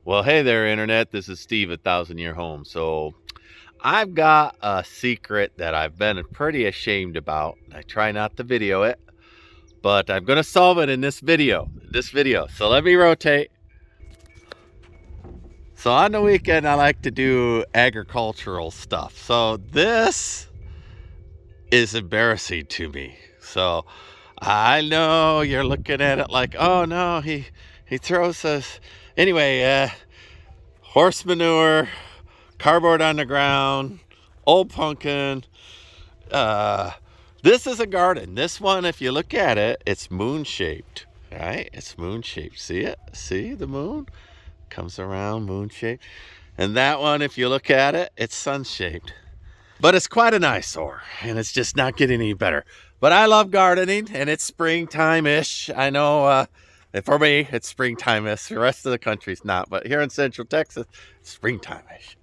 Well, hey there, Internet. This is Steve at Thousand Year Home. So, I've got a secret that I've been pretty ashamed about. I try not to video it, but I'm going to solve it in this video. So, let me rotate. So, on the weekend, I like to do agricultural stuff. So, this is embarrassing to me. So, I know you're looking at it like, oh no, he throws us. Anyway, horse manure, cardboard on the ground, old pumpkin. This is a garden. This one, if you look at it, it's moon shaped, right? It's moon shaped. See it? See the moon? Comes around moon shaped. And that one, if you look at it, it's sun shaped. But it's quite an eyesore, and it's just not getting any better. But I love gardening, and it's springtime-ish. I know for me, it's springtime-ish. The rest of the country's not. But here in Central Texas, it's springtime-ish.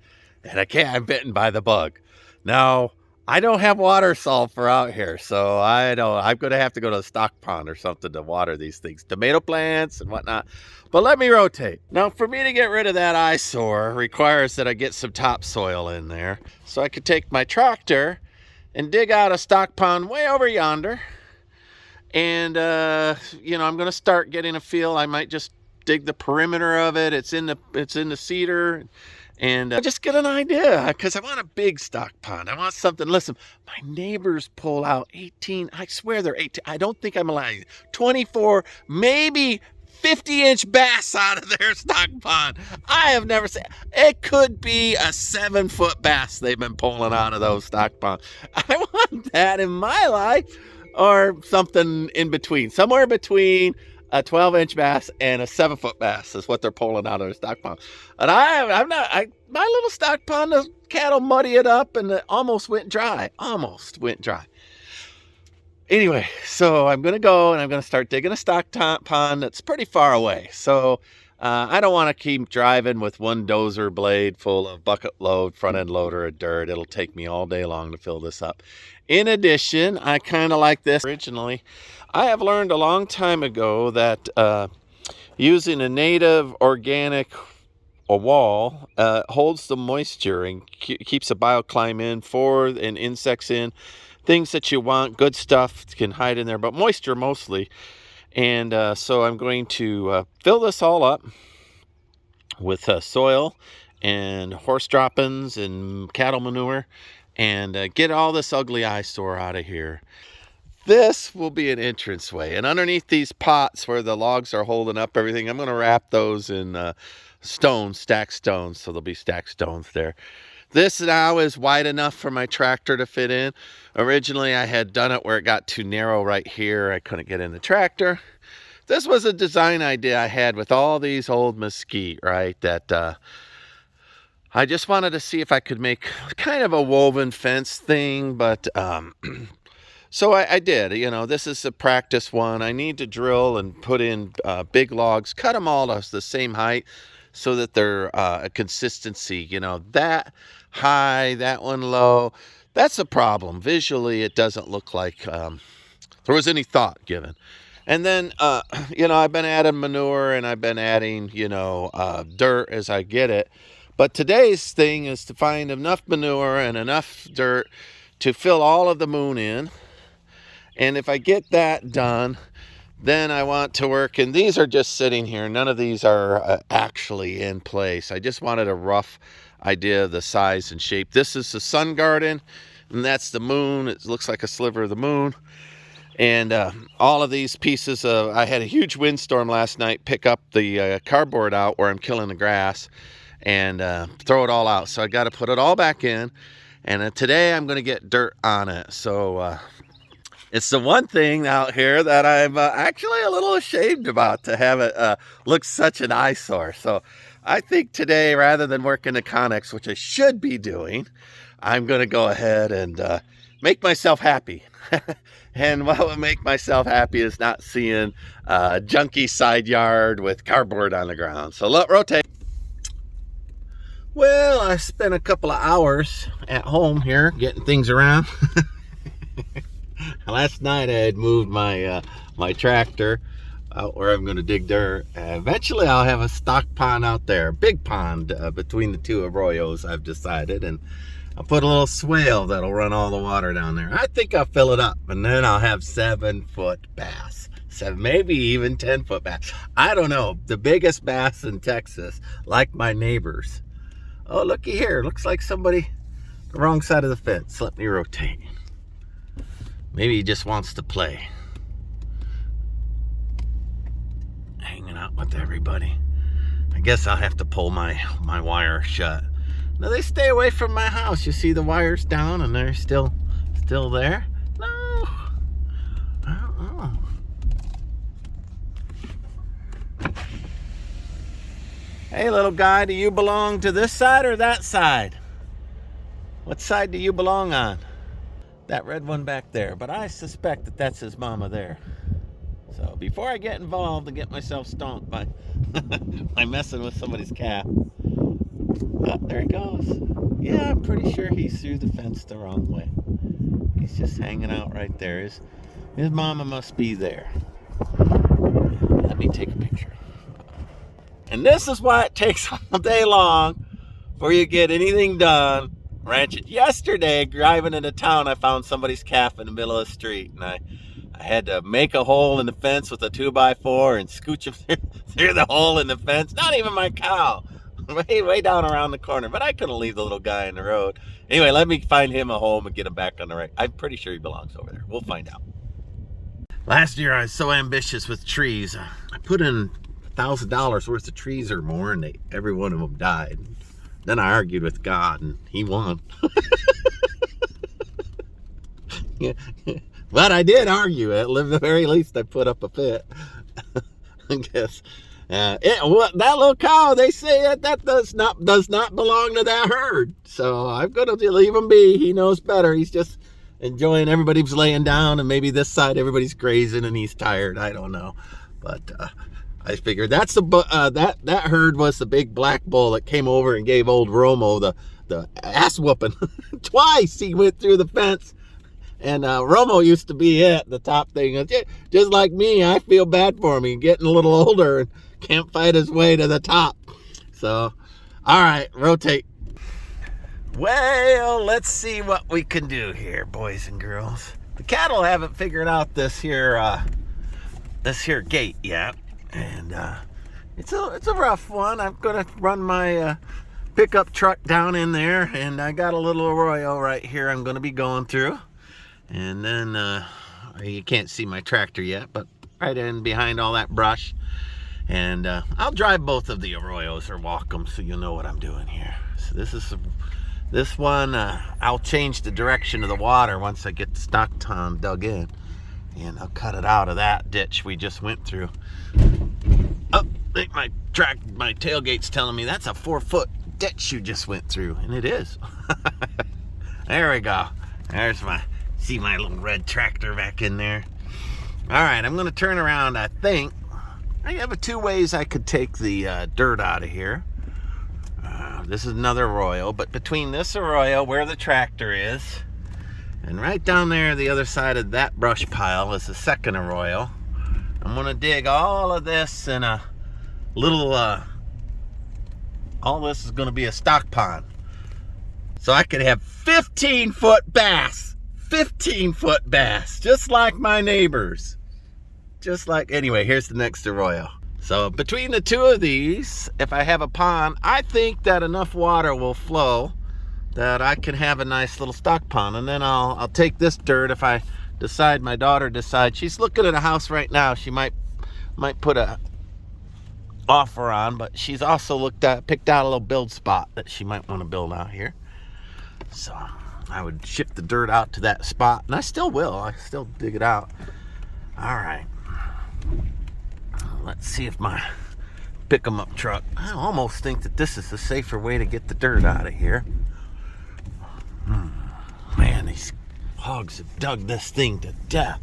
And I'm bitten by the bug. Now, I don't have water sulfur out here, so I'm going to have to go to a stock pond or something to water these things. Tomato plants and whatnot. But let me rotate. Now, for me to get rid of that eyesore requires that I get some topsoil in there. So I could take my tractor and dig out a stock pond way over yonder. And, I'm going to start getting a feel. I might just dig the perimeter of it. It's in the cedar. And just get an idea, because I want a big stock pond. I want something. Listen, my neighbors pull out 18, I swear they're 18. I don't think I'm lying. 24, maybe 50-inch bass out of their stock pond. I have never seen. It could be a 7-foot bass they've been pulling out of those stock ponds. I want that in my life, or something in between. Somewhere between a 12-inch bass and a 7-foot bass is what they're pulling out of their stock pond. And my little stock pond, the cattle muddy it up and it almost went dry. Anyway, so I'm going to go and I'm going to start digging a stock pond that's pretty far away. So I don't want to keep driving with one dozer blade full of bucket load, front end loader of dirt. It'll take me all day long to fill this up. In addition, I kind of like this originally. I have learned a long time ago that using a native organic wall holds the moisture and keeps a bioclimb in and insects in. Things that you want, good stuff can hide in there, but moisture mostly. And so I'm going to fill this all up with soil and horse droppings and cattle manure and get all this ugly eyesore out of here. This will be an entranceway, and underneath these pots where the logs are holding up everything, I'm going to wrap those in stones, stacked stones, so there'll be stacked stones there. This now is wide enough for my tractor to fit in. Originally, I had done it where it got too narrow right here. I couldn't get in the tractor. This was a design idea I had with all these old mesquite, right, that I just wanted to see if I could make kind of a woven fence thing, but so I did. This is a practice one. I need to drill and put in big logs, cut them all to the same height so that they're a consistency. That high, that one low. That's a problem. Visually, it doesn't look like there was any thought given. And then, I've been adding manure and I've been adding, dirt as I get it. But today's thing is to find enough manure and enough dirt to fill all of the moon in. And if I get that done, then I want to work, and these are just sitting here. None of these are actually in place. I just wanted a rough idea of the size and shape. This is the sun garden, and that's the moon. It looks like a sliver of the moon. And all of these pieces I had a huge windstorm last night, pick up the cardboard out where I'm killing the grass and throw it all out. So I got to put it all back in. And today I'm going to get dirt on it. So it's the one thing out here that I'm actually a little ashamed about, to have it look such an eyesore. So I think today, rather than working the Connex, which I should be doing, I'm going to go ahead and make myself happy. And what would make myself happy is not seeing a junky side yard with cardboard on the ground. So let's rotate. Well, I spent a couple of hours at home here getting things around. Last night I had moved my tractor out where I'm going to dig dirt. Eventually I'll have a stock pond out there, a big pond between the two arroyos, I've decided, and I'll put a little swale that'll run all the water down there. I think I'll fill it up, and then I'll have 7-foot bass. Maybe even 10-foot bass. I don't know. The biggest bass in Texas, like my neighbors. Oh, looky here. Looks like somebody the wrong side of the fence. Let me rotate. Maybe he just wants to play. Hanging out with everybody. I guess I'll have to pull my wire shut. Now they stay away from my house. You see the wires down and they're still there? No. I don't know. Hey, little guy, do you belong to this side or that side? What side do you belong on? That red one back there, but I suspect that that's his mama there. So before I get involved and get myself stomped by messing with somebody's calf. Oh, there he goes. Yeah, I'm pretty sure he's through the fence the wrong way. He's just hanging out right there. His mama must be there. Let me take a picture. And this is why it takes all day long before you get anything done. Ranching. Yesterday, driving into town, I found somebody's calf in the middle of the street, and I had to make a hole in the fence with a 2x4 and scooch him through the hole in the fence. Not even my cow. Way down around the corner, but I couldn't leave the little guy in the road. Anyway, let me find him a home and get him back on the right. I'm pretty sure he belongs over there. We'll find out. Last year, I was so ambitious with trees. I put in $1,000 worth of trees or more, and every one of them died. Then I argued with God, and he won. Yeah. But I did argue. At the very least, I put up a fit. I guess. That little cow, they say that does not belong to that herd. So I'm going to leave him be. He knows better. He's just enjoying. Everybody's laying down, and maybe this side everybody's grazing, and he's tired. I don't know. But I figured that's that herd was the big black bull that came over and gave old Romo the ass whooping. Twice he went through the fence. And Romo used to be the top thing. Just like me, I feel bad for him. He's getting a little older and can't fight his way to the top. So, all right, rotate. Well, let's see what we can do here, boys and girls. The cattle haven't figured out this here gate yet, and it's a rough one. I'm gonna run my pickup truck down in there, and I got a little arroyo right here I'm gonna be going through. And then, you can't see my tractor yet, but right in behind all that brush. And I'll drive both of the arroyos or walk them so you'll know what I'm doing here. So this one, I'll change the direction of the water once I get the stock pond dug in. And I'll cut it out of that ditch we just went through. Oh, my tailgate's telling me that's a 4-foot ditch you just went through. And it is. There we go. There's see my little red tractor back in there. All right, I'm going to turn around. I think I have 2 ways I could take the dirt out of here. This is another arroyo, but between this arroyo where the tractor is and right down there the other side of that brush pile is the second arroyo. I'm going to dig all of this in a little all this is going to be a stock pond, so I could have 15-foot bass. 15-foot bass, just like my neighbors. Anyway, here's the next arroyo. So between the 2 of these, if I have a pond, I think that enough water will flow that I can have a nice little stock pond. And then I'll take this dirt if my daughter decides. She's looking at a house right now. She might put a offer on, but she's also picked out a little build spot that she might want to build out here. So I would shift the dirt out to that spot, and I still will. I still dig it out. All right. Let's see if my pick-em-up truck. I almost think that this is the safer way to get the dirt out of here. Man, these hogs have dug this thing to death.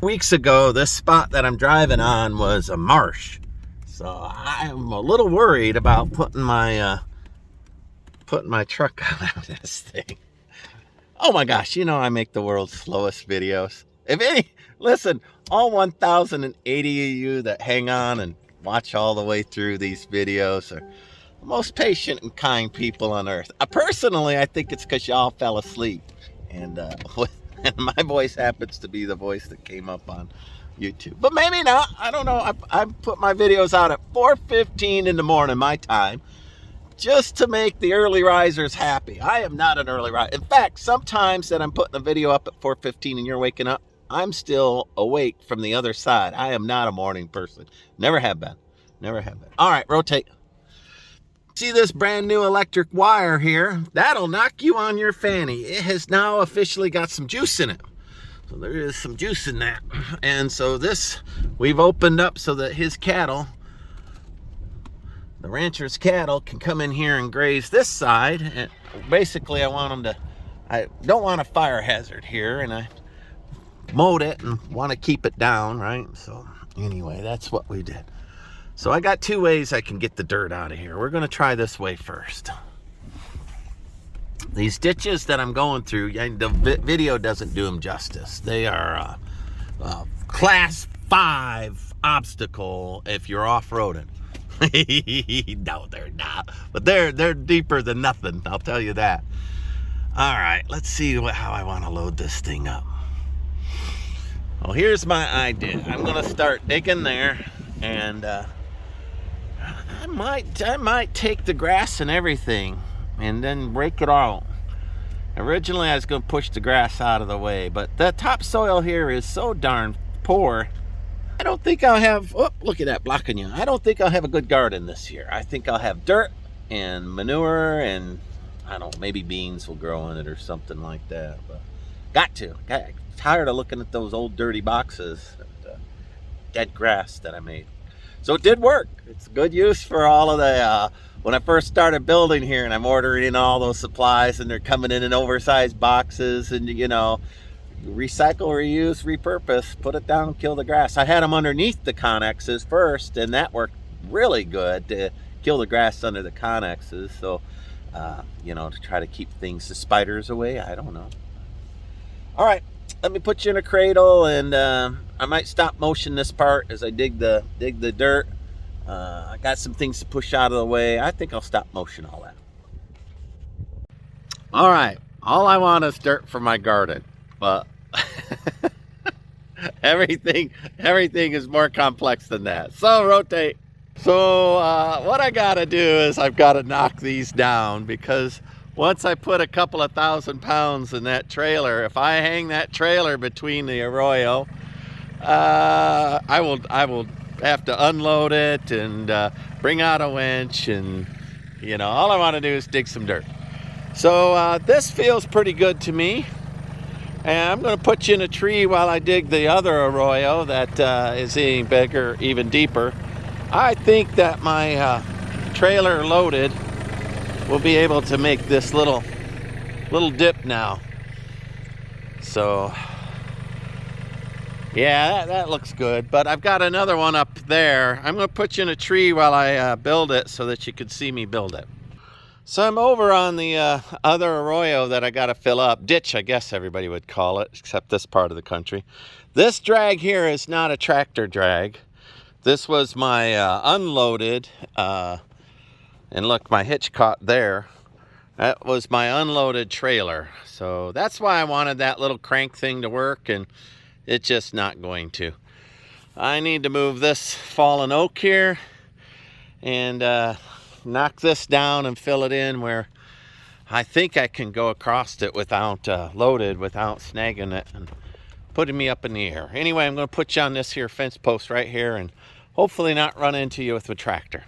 Weeks ago, this spot that I'm driving on was a marsh, so I'm a little worried about putting my truck out of this thing. Oh my gosh, I make the world's slowest videos. Listen, all 1,080 of you that hang on and watch all the way through these videos are the most patient and kind people on earth. Personally, I think it's because y'all fell asleep. And, and my voice happens to be the voice that came up on YouTube. But maybe not. I don't know. I put my videos out at 4:15 in the morning, my time, just to make the early risers happy. I am not an early riser. In fact, sometimes that I'm putting a video up at 4:15 and you're waking up, I'm still awake from the other side. I am not a morning person. Never have been. Never have been. All right, rotate. See this brand new electric wire here? That'll knock you on your fanny. It has now officially got some juice in it. So there is some juice in that. And so this, we've opened up so that his cattle, the rancher's cattle, can come in here and graze this side. And basically I don't want a fire hazard here, and I mowed it and want to keep it down, right? So anyway, that's what we did. So I got two ways I can get the dirt out of here. We're going to try this way first. These ditches that I'm going through, the video doesn't do them justice. They are class 5 obstacle if you're off-roading. No, they're not. But they're deeper than nothing, I'll tell you that. All right, let's see how I want to load this thing up. Well, here's my idea. I'm going to start digging there, and I might take the grass and everything and then rake it out. Originally, I was going to push the grass out of the way, but the topsoil here is so darn poor. I don't think I'll have, oh, look at that blocking you. I don't think I'll have a good garden this year. I think I'll have dirt and manure and, I don't know, maybe beans will grow in it or something like that. But got tired of looking at those old dirty boxes of dead grass that I made. So it did work. It's good use for all of the, when I first started building here and I'm ordering in all those supplies and they're coming in oversized boxes and, you know, recycle, reuse, repurpose, put it down, kill the grass. I had them underneath the connexes first, and that worked really good to kill the grass under the connexes. So, you know, to try to keep the spiders away. I don't know. All right, let me put you in a cradle, and I might stop motion this part as I dig the dirt. I got some things to push out of the way. I think I'll stop motion all that. All right, all I want is dirt for my garden, but everything is more complex than that. So rotate. So what I gotta do is I've got to knock these down, because once I put a couple of 1,000 pounds in that trailer, if I hang that trailer between the arroyo, I will have to unload it and bring out a winch, and you know, all I want to do is dig some dirt. So this feels pretty good to me. And I'm going to put you in a tree while I dig the other arroyo that is even bigger, even deeper. I think that my trailer loaded will be able to make this little dip now. So yeah, that looks good. But I've got another one up there. I'm going to put you in a tree while I build it so that you can see me build it. So I'm over on the other arroyo that I got to fill up. Ditch, I guess everybody would call it, except this part of the country. This drag here is not a tractor drag. This was my unloaded, and look, my hitch caught there. That was my unloaded trailer. So that's why I wanted that little crank thing to work, and it's just not going to. I need to move this fallen oak here and knock this down and fill it in where I think I can go across it without loaded, without snagging it and putting me up in the air. Anyway, I'm going to put you on this here fence post right here and hopefully not run into you with a tractor.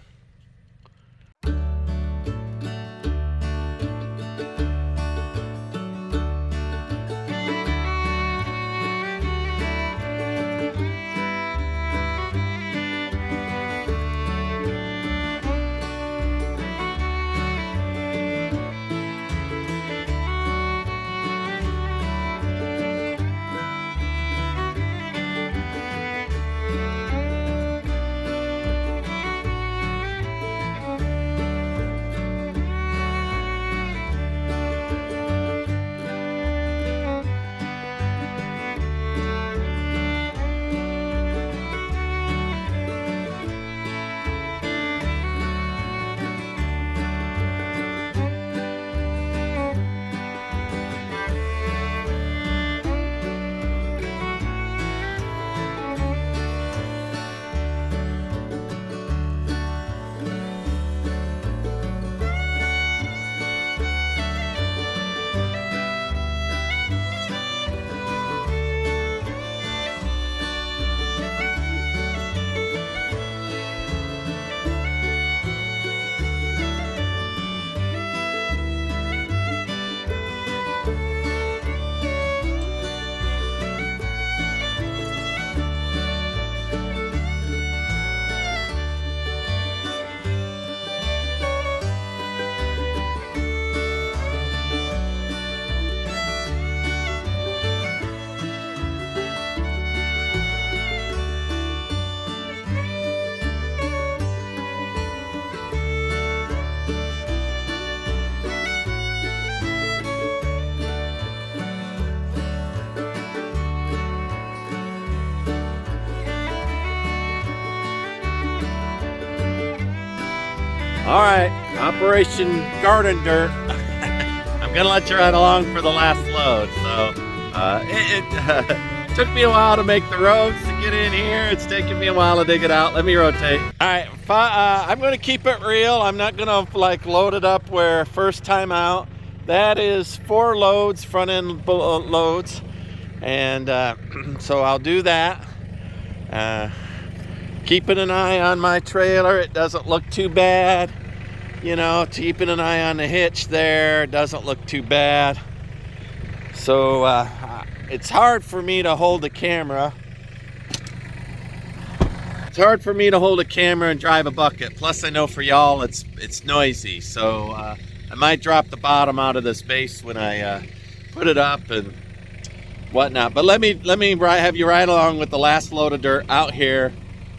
All right, Operation Garden Dirt. I'm gonna let you ride along for the last load. So it took me a while to make the roads to get in here. It's taking me a while to dig it out. Let me rotate. All right, I'm gonna keep it real. I'm not gonna like load it up where first time out. That is 4 loads, front end loads. And so I'll do that. Keeping an eye on my trailer. It doesn't look too bad. You know, keeping an eye on the hitch there. It doesn't look too bad. So it's hard for me to hold the camera. It's hard for me to hold a camera and drive a bucket. Plus I know for y'all it's noisy. So I might drop the bottom out of this base when I put it up and whatnot. But let me have you ride along with the last load of dirt out here,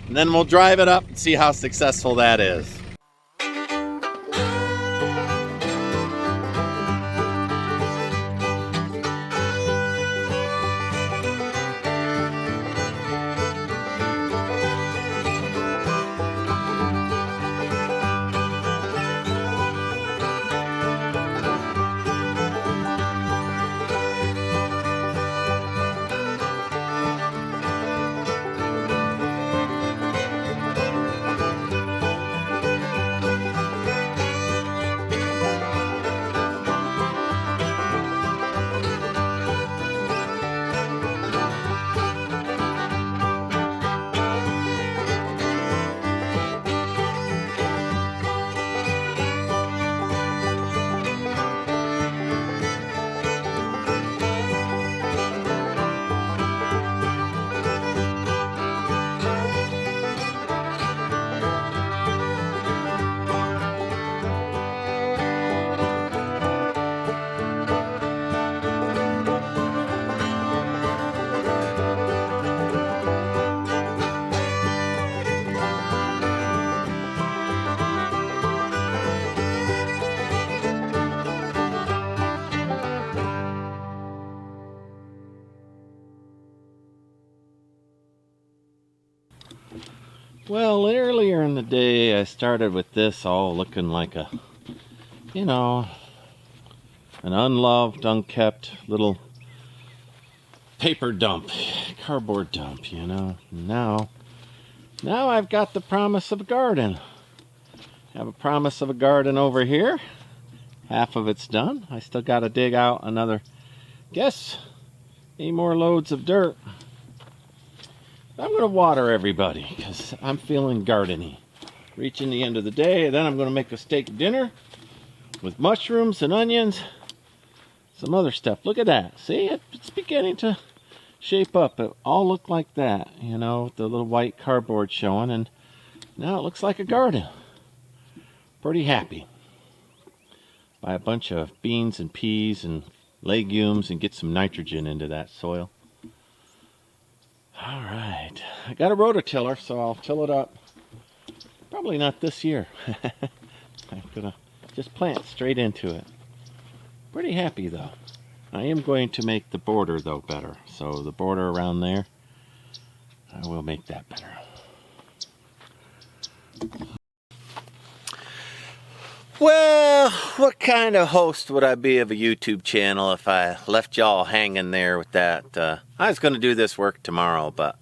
and then we'll drive it up and see how successful that is. Well, earlier in the day I started with this all looking like a, you know, an unloved, unkept little paper dump, cardboard dump, you know. Now I've got the promise of a garden. I have a promise of a garden over here. Half of it's done. I still got to dig out another, guess, 8 more loads of dirt. I'm going to water everybody because I'm feeling gardeny. Reaching the end of the day, then I'm going to make a steak dinner with mushrooms and onions, some other stuff. Look at that. See, it's beginning to shape up. It all looked like that, you know, the little white cardboard showing, and now it looks like a garden. Pretty happy. Buy a bunch of beans and peas and legumes and get some nitrogen into that soil. All right, I got a rototiller, so I'll till it up. Probably not this year. I'm gonna just plant straight into it. Pretty happy though. I am going to make the border though better. So the border around there, I will make that better. Well, what kind of host would I be of a YouTube channel if I left y'all hanging there with that? I was going to do this work tomorrow, but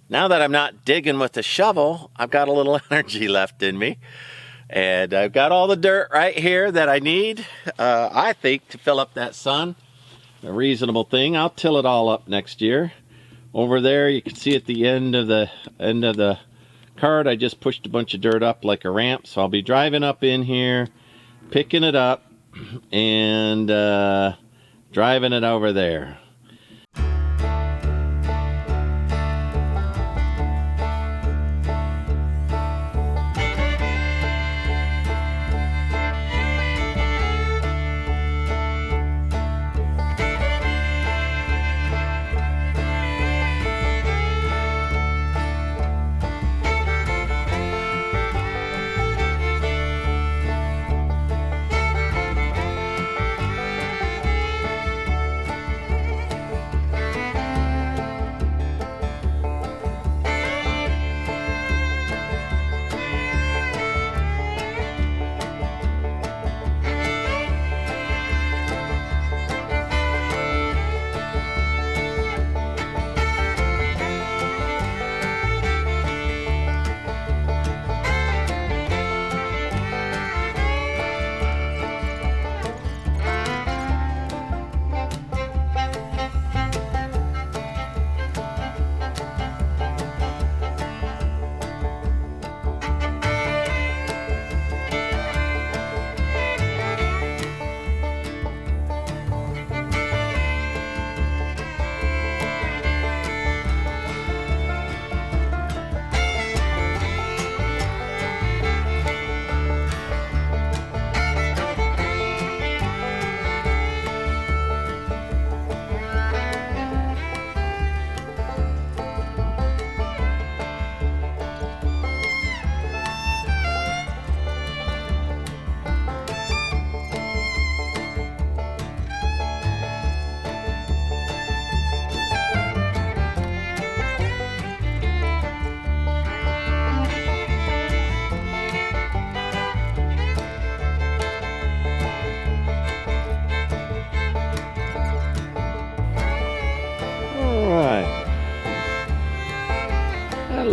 now that I'm not digging with a shovel, I've got a little energy left in me. And I've got all the dirt right here that I need, I think, to fill up that sun. A reasonable thing. I'll till it all up next year. Over there, you can see at the end of the cart, I just pushed a bunch of dirt up like a ramp, so I'll be driving up in here, picking it up, and driving it over there.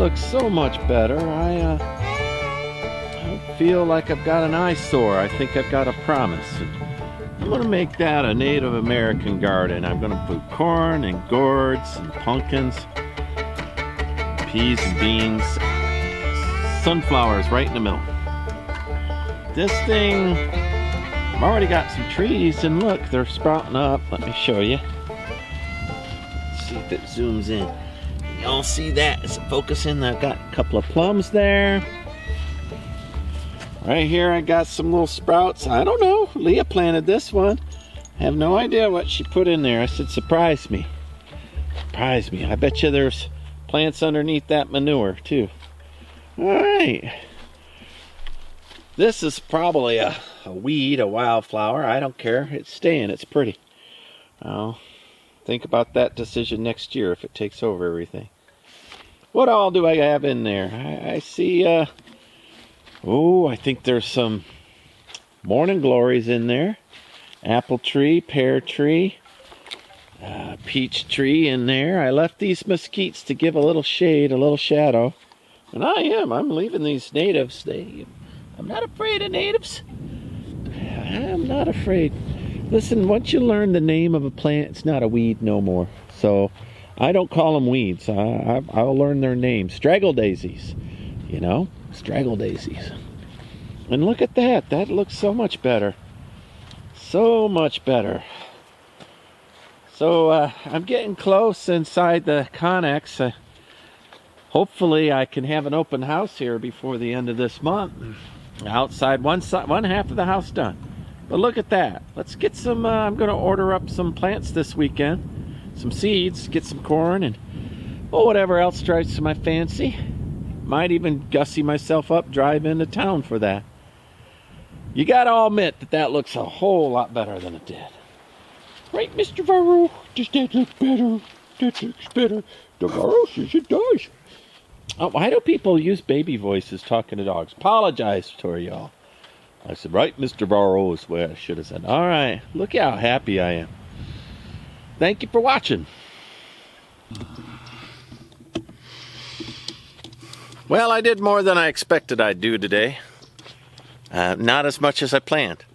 looks so much better. I feel like I've got an eyesore. I think I've got a promise. I'm gonna make that a Native American garden. I'm gonna put corn and gourds and pumpkins, peas and beans, sunflowers right in the middle. This thing, I've already got some trees, and look, they're sprouting up. Let me show you. Let's see if it zooms in. Y'all see that? Is it focusing? I've got a couple of plums there. Right here I got some little sprouts. I don't know. Leah planted this one. I have no idea what she put in there. I said, surprise me. Surprise me. I bet you there's plants underneath that manure too. Alright. This is probably a weed, a wildflower. I don't care. It's staying. It's pretty. I'll think about that decision next year if it takes over everything. What all do I have in there? I see, oh, I think there's some morning glories in there. Apple tree, pear tree, peach tree in there. I left these mesquites to give a little shade, a little shadow. And I'm leaving these natives. I'm not afraid of natives. I'm not afraid. Listen, once you learn the name of a plant, it's not a weed no more. So I don't call them weeds. I'll learn their names. Straggle daisies, you know, straggle daisies. And look at that. That looks so much better. So much better. So I'm getting close inside the Connex. Hopefully I can have an open house here before the end of this month. Outside, one half of the house done. But look at that. Let's get some, I'm going to order up some plants this weekend. Some seeds, get some corn, and whatever else strikes my fancy. Might even gussy myself up, drive into town for that. You got to admit that looks a whole lot better than it did. Right, Mr. Varro? Does that look better? That looks better. The Varro says it does. Oh, why do people use baby voices talking to dogs? Apologize to y'all. I said, right, Mr. Varro is where I should have said. All right, look how happy I am. Thank you for watching. Well, I did more than I expected I'd do today. Not as much as I planned.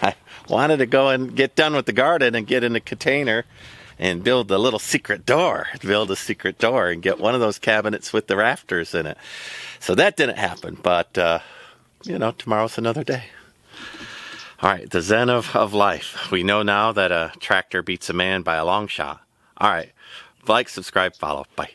I wanted to go and get done with the garden and get in the container and build a little secret door. Build a secret door and get one of those cabinets with the rafters in it. So that didn't happen, but, you know, tomorrow's another day. All right, the zen of life. We know now that a tractor beats a man by a long shot. All right, like, subscribe, follow. Bye.